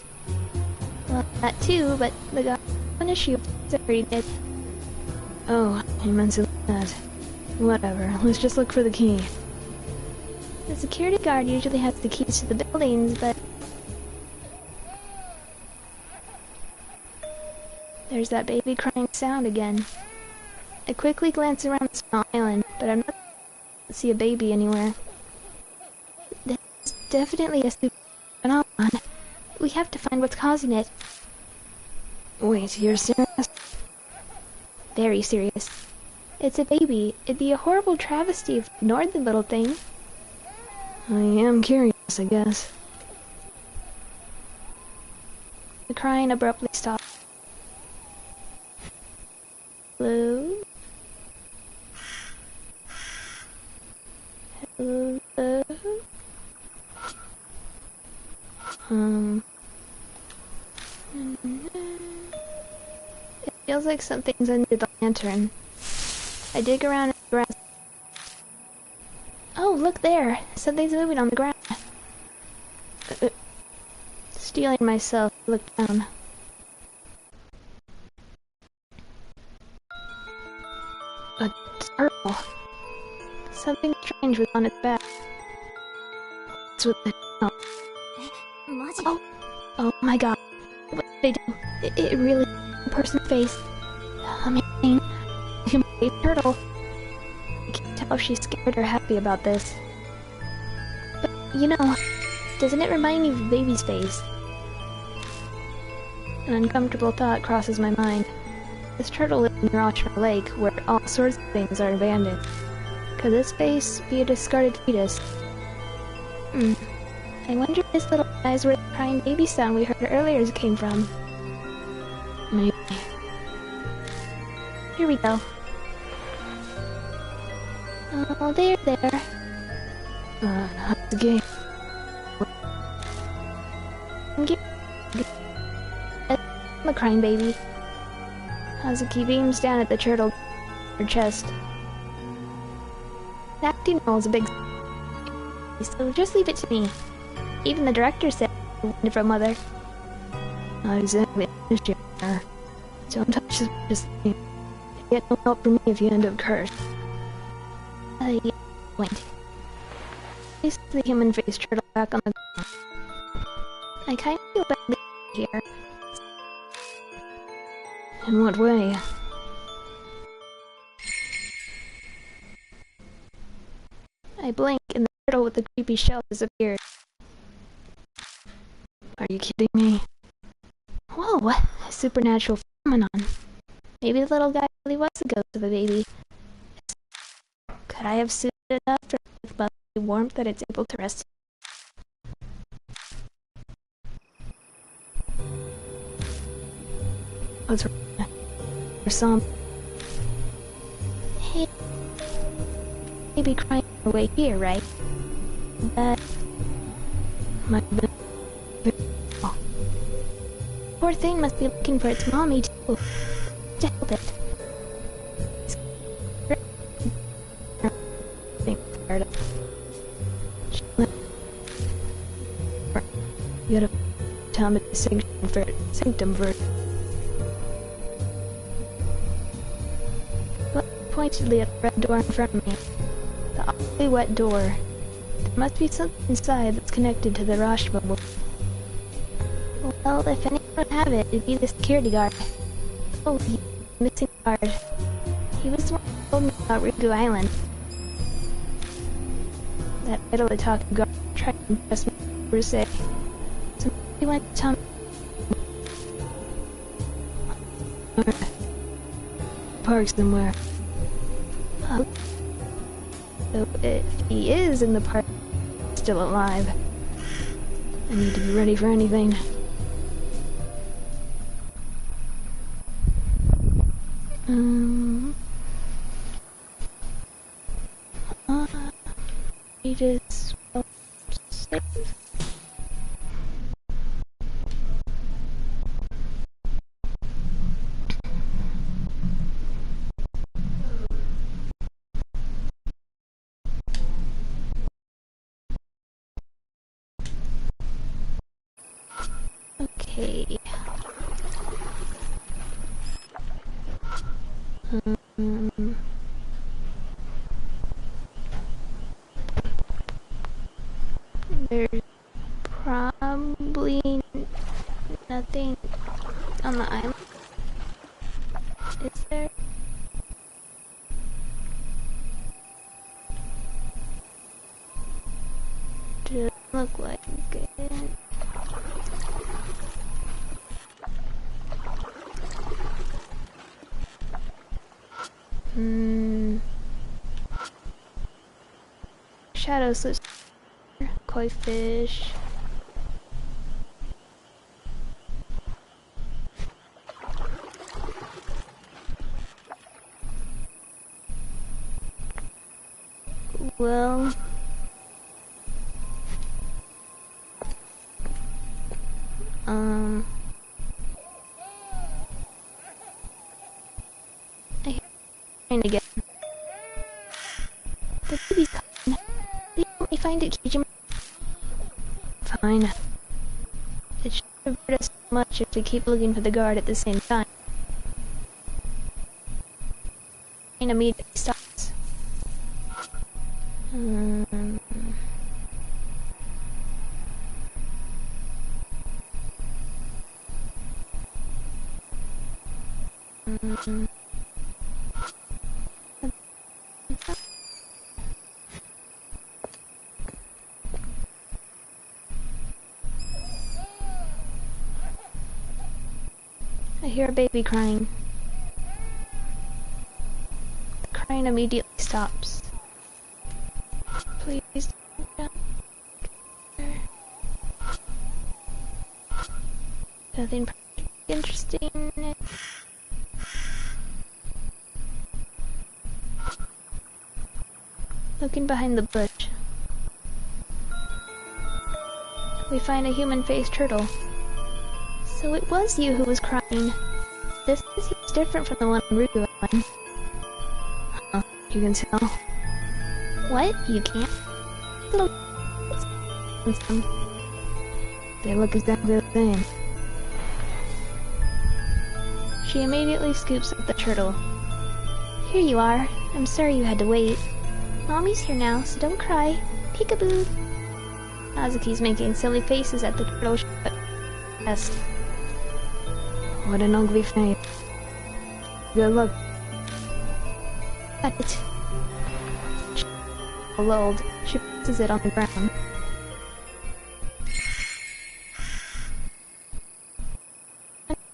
Well, that too, but the guy an issue is already dead. Oh, you meant to that. Whatever, let's just look for the key. The security guard usually has the keys to the buildings, but... There's that baby crying sound again. I quickly glance around the small island, but I'm not to see a baby anywhere. This is definitely a stupid phenomenon. We have to find what's causing it. Wait, you're serious? Very serious. It's a baby. It'd be a horrible travesty if we ignored the little thing. I am curious, I guess. The crying abruptly stopped. Hello? Hello? It feels like something's under the lantern. I dig around in the grass. Oh, look there! Something's moving on the ground. Stealing myself, look down. A turtle. Something strange was on its back. What's with the tail? Oh my god. What did they do? It really a person's face. Amazing. A turtle. I can't tell if she's scared or happy about this. But, you know, doesn't it remind me of a baby's face? An uncomfortable thought crosses my mind. This turtle lives near Raythrough Lake, where all sorts of things are abandoned. Could this face be a discarded fetus? I wonder if this little guy's where the crying baby sound we heard earlier came from. Maybe. Here we go. Oh, there. How's the game? I'm a crying baby. Hazuki beams down at the turtle her chest. The acting role is a big so just leave it to me. Even the director said wonderful mother. Not exactly a missionary. Don't touch this thing. You get no help from me if you end up cursed. Yeah, point. Place the human-faced turtle back on the ground. I kind of feel badly here. In what way? I blink and the turtle with the creepy shell disappears. Are you kidding me? Whoa, a supernatural phenomenon. Maybe the little guy really was the ghost of a baby. Could I have soothed it enough to give motherly warmth that it's able to rest? What's wrong? Or some. Hey, baby crying on the way here, right? That Might have been. poor thing must be looking for its mommy too. To help it. You gotta tell me the sanctum for it. Pointedly at the red door in front of me. The awfully wet door. There must be something inside that's connected to the Rashmo. Well, if anyone would have it, it'd be the security guard. Oh, the missing guard. He was the one who told me about Raythrough Island. That idly talking guard tried to impress me per se. Somebody went to tell me. Park somewhere. So if he is in the park, still alive, I need to be ready for anything. He just safe. on the island? Is there? Doesn't look like it. Shadow slips. Koi fish. Well, I hear it again. The baby's coming. Please help me find it, Kijima. Fine. It shouldn't have hurt us so much if we keep looking for the guard at the same time. And immediately stops. I hear a baby crying. The crying immediately stops. Please don't care. Nothing interesting in it. Looking behind the bush, we find a human-faced turtle. So it was you who was crying. This seems different from the one on Raythrough Island. Huh, you can tell. What? You can't? Little... They look exactly the same. She immediately scoops up the turtle. Here you are. I'm sorry you had to wait. Mommy's here now, so don't cry. Peekaboo! Azuki's making silly faces at the turtle. Yes. What an ugly face. Good luck. Got it. Lulled, she places it on the ground.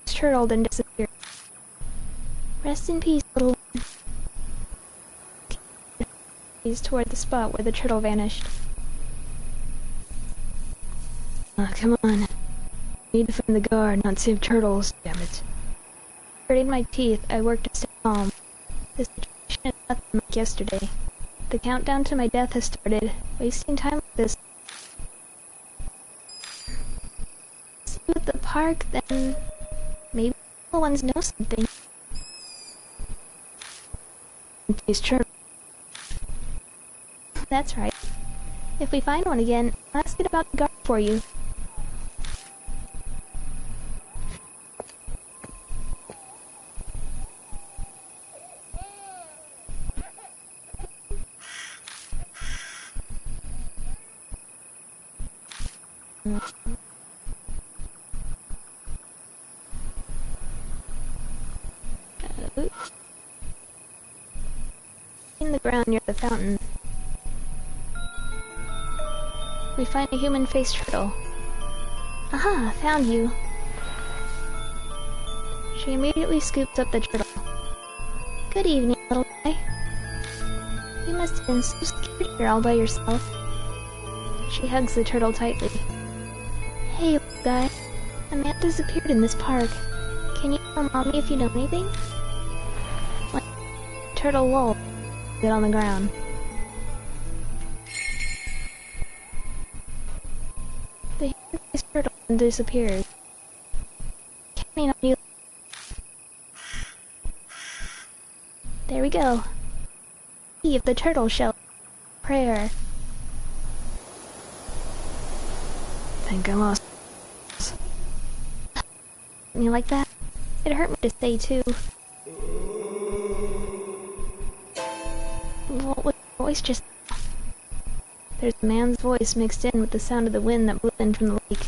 Turtled and disappeared. Rest in peace, little one. He's toward the spot where the turtle vanished. Come on. Need to find the guard, not save turtles, damn it. Gritting my teeth, I worked to stay calm. This situation is nothing like yesterday. The countdown to my death has started. Wasting time like this. See you at the park, then maybe the ones know something. These turtles. That's right. If we find one again, I'll ask it about the guard for you. In the ground near the fountain, we find a human-faced turtle. Aha! Found you! She immediately scoops up the turtle. Good evening, little guy. You must have been so scared here all by yourself. She hugs the turtle tightly. Hey, little guy. A man disappeared in this park. Can you tell Mommy if you know anything? What? Turtle lulled. Sit on the ground. The human-faced turtle disappeared. Counting on you. There we go. See if the turtle shall prayer. Think I lost. Me like that? It hurt me to say too. What was the voice just? There's a man's voice mixed in with the sound of the wind that blew in from the lake.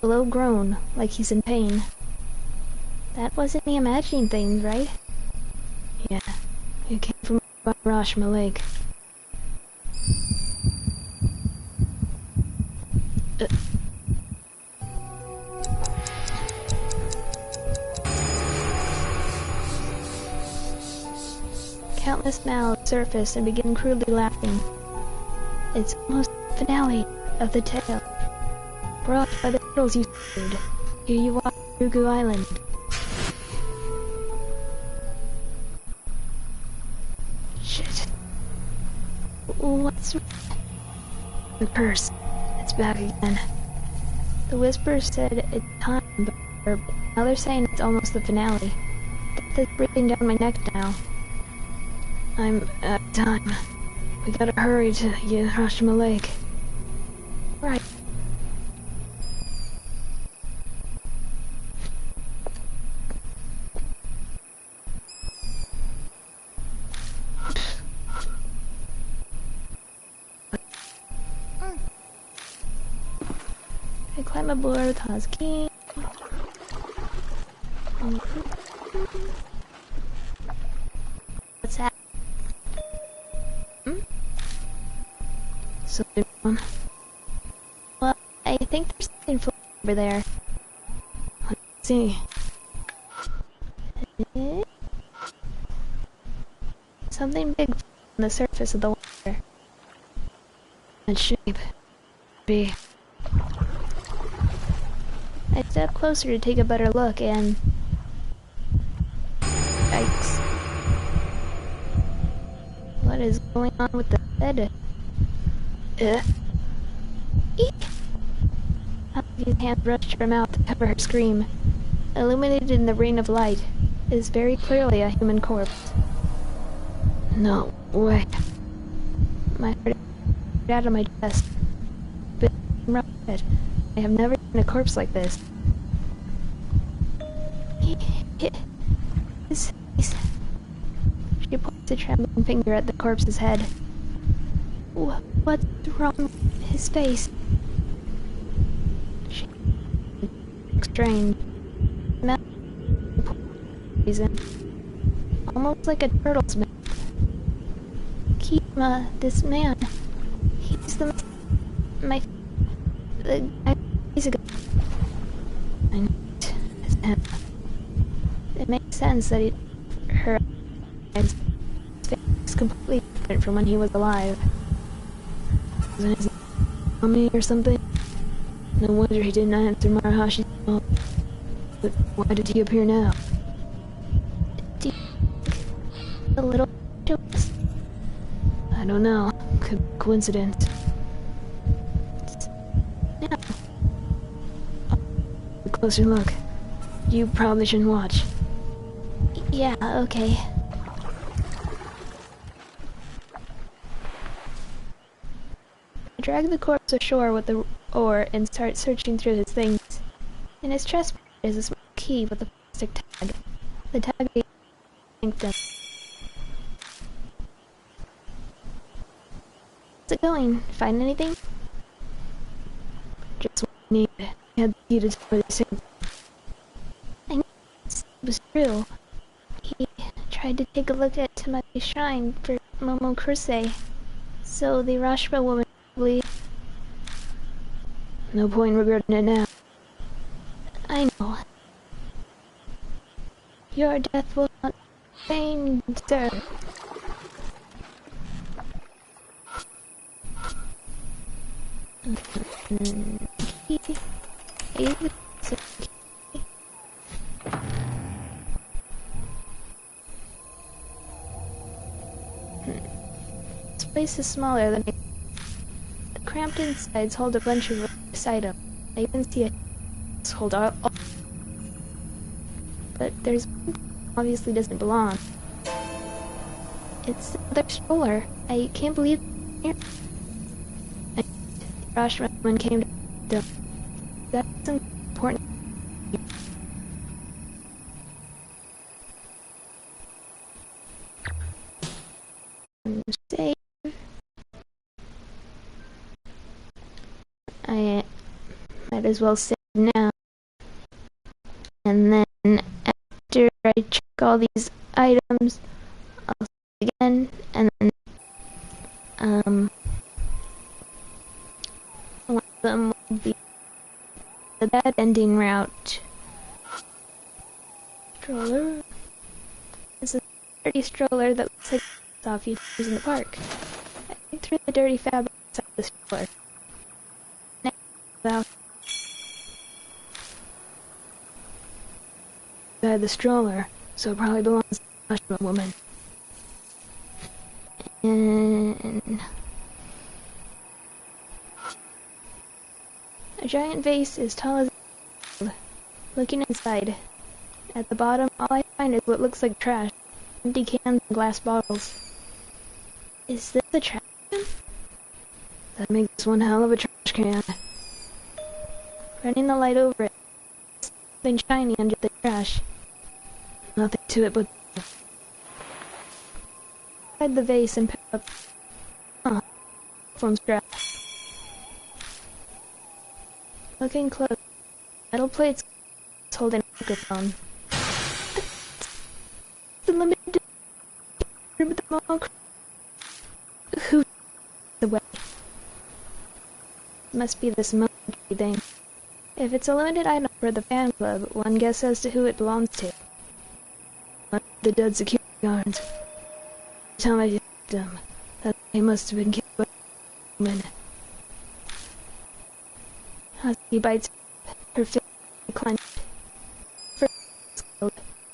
A low groan, like he's in pain. That wasn't me imagining things, right? Yeah, it came from Rashma Lake. Countless mouths surface and begin crudely laughing. It's almost the finale of the tale. Brought by the turtles you saved. Here you are, Rugu Island. Shit. What's... The curse. It's back again. The whisper said it's time, but now they're saying it's almost the finale. Death is breathing down my neck now. I'm out of time. We gotta hurry to Hiroshima Lake. Right. I climb aboard with Husky. What's that? Something on. Well, I think there's something floating over there. Let's see. Something big on the surface of the water. That shape. B. I step closer to take a better look and... Yikes. What is going on with the head? Eek! Husky's hand rushed to her mouth to cover her scream. Illuminated in the rain of light, is very clearly a human corpse. No way. My heart out of my chest. But I have never seen a corpse like this. His face. She points a trembling finger at the corpse's head. What's wrong with his face? She looks strange. Almost like a turtle's mouth. Kima, this man. He's the guy he's ago. I know it's him. It makes sense that her face is completely different from when he was alive. Wasn't his mommy or something? No wonder he didn't answer Marahashi's call. But why did he appear now? Do you think a little jokes? I don't know. Could be coincidence. Now, A closer look. You probably shouldn't watch. yeah, okay. I drag the corpse ashore with the oar and start searching through his things. In his chest is a small key with a plastic tag. The tag is linked up. How's it going? Find anything? Just what I need. I had the key to tell these things. I knew it was true. He tried to take a look at Tamaki's shrine for Momokurse. So the Rashba woman probably... No point regretting it now. I know. Your death will not pain, sir. This place is smaller than the cramped insides hold a bunch of items. I even see a hold up, but there's one obviously doesn't belong. It's another stroller. I can't believe here. Rashman came to the... That's important. Save. I might as well save now. And then I check all these items, I'll see again, and then one of them will be the bad ending route. Stroller. This is a dirty stroller that looks like stuff you'd use in the park. I dig through the dirty fabric inside the stroller. Next, about Inside the stroller, so it probably belongs to the Rushmore woman. and a giant vase as tall as a world. Looking inside, at the bottom, all I find is what looks like trash. Empty cans and glass bottles. Is this a trash can? That makes one hell of a trash can. Running the light over it. Something shiny under the trash. Nothing to it but... Inside the vase and pick up... Phone's strap. Looking close. Metal plates holding a microphone. The limited with the monk. Who the way? Must be this monkey thing. If it's a limited item for the fan club, one guess as to who it belongs to. One of the dead security guards. Tell me them that they must have been killed by a woman. Husky bites her face clenched.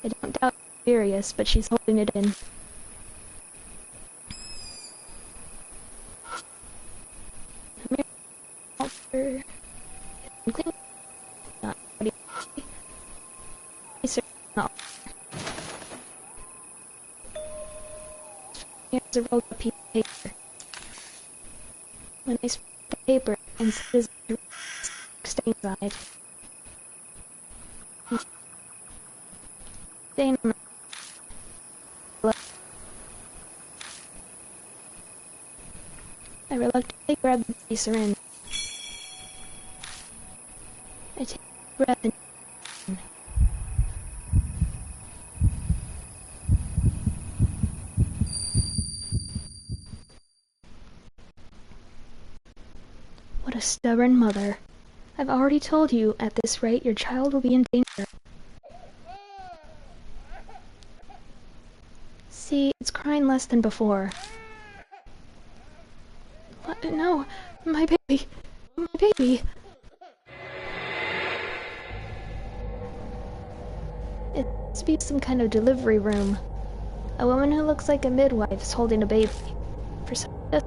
I don't doubt she's furious, but she's holding it in. Altar. Clean. Not ready. Here's a rolled up piece of paper. When I spread the paper and scissors stain side. Stain on the blood. I reluctantly grab the syringe. I take a breath and what a stubborn mother. I've already told you, at this rate, your child will be in danger. See, it's crying less than before. What? No! My baby! My baby! It must be some kind of delivery room. A woman who looks like a midwife is holding a baby. For some reason,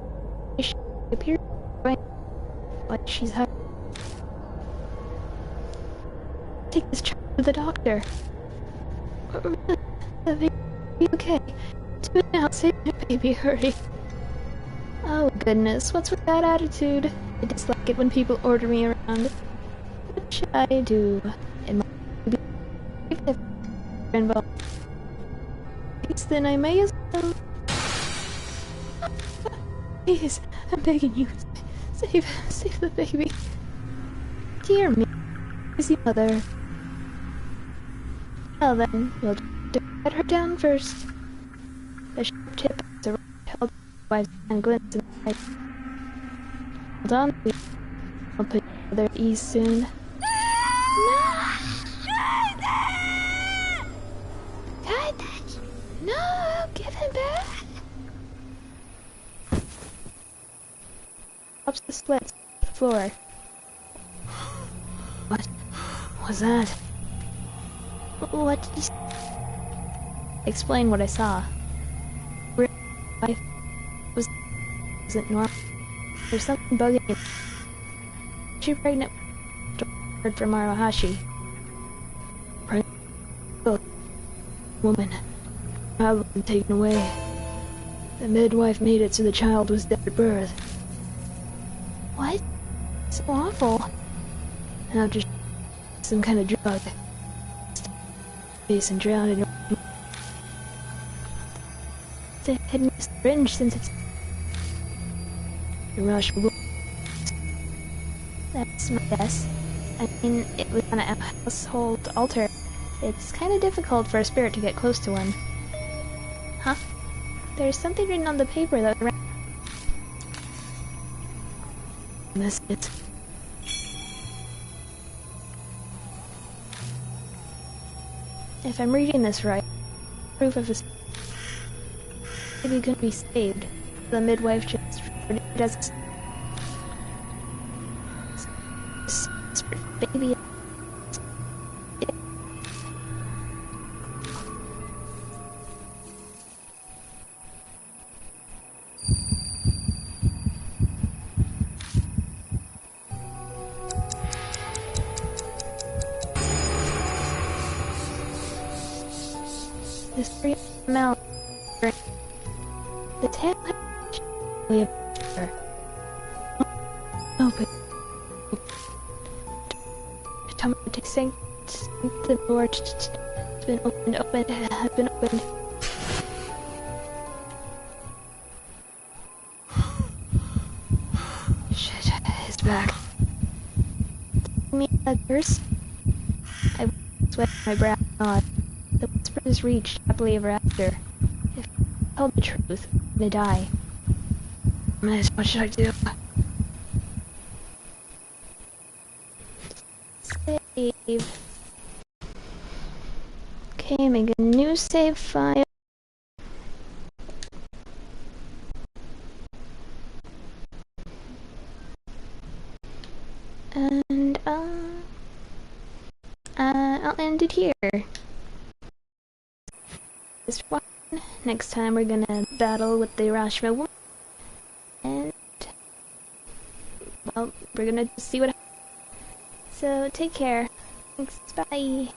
she appears like she's having. Take this child to the doctor. The baby okay. Do it now. Save my baby. Hurry. Oh goodness, what's with that attitude? I dislike it when people order me around. What should I do? In my if involved. Then I may as well. Please, I'm begging you. Save the baby. Dear me, easy mother. Well then, we'll get her down first. The sharp tip is a rock held by wife's hand glints in the light. Hold on, please. I'll put you mother at ease soon. No, give him back. Drops the slits to the floor. What was that? What did you say? Explain what I saw. Life wasn't normal. There's something bugging me. She's pregnant. Heard from Maruhashi. Pregnant woman. Child was taken away. The midwife made it so the child was dead at birth. What? So awful. After some kind of drug. Face and drowned in her. They had me a syringe since it's. The rush. That's my guess. I mean, it was on a household altar. It's kind of difficult for a spirit to get close to one. Huh? There's something written on the paper that... This is... If I'm reading this right, proof of a... Maybe couldn't be saved. The midwife just referred it as a baby. This 3 ml. The tail had open. Tell me to sink the door. It's been opened. Has been opened. Shit, it's back. Me a curse. I sweat my brow. God. The whispers reached happily ever after. If I told the truth, I'm gonna die. Miss, what should I do? Save. Okay, make a new save file. And, I'll end it here. This one. Next time we're gonna battle with the Rashma woman. And, well, we're gonna see what happens. So, take care. Thanks, bye.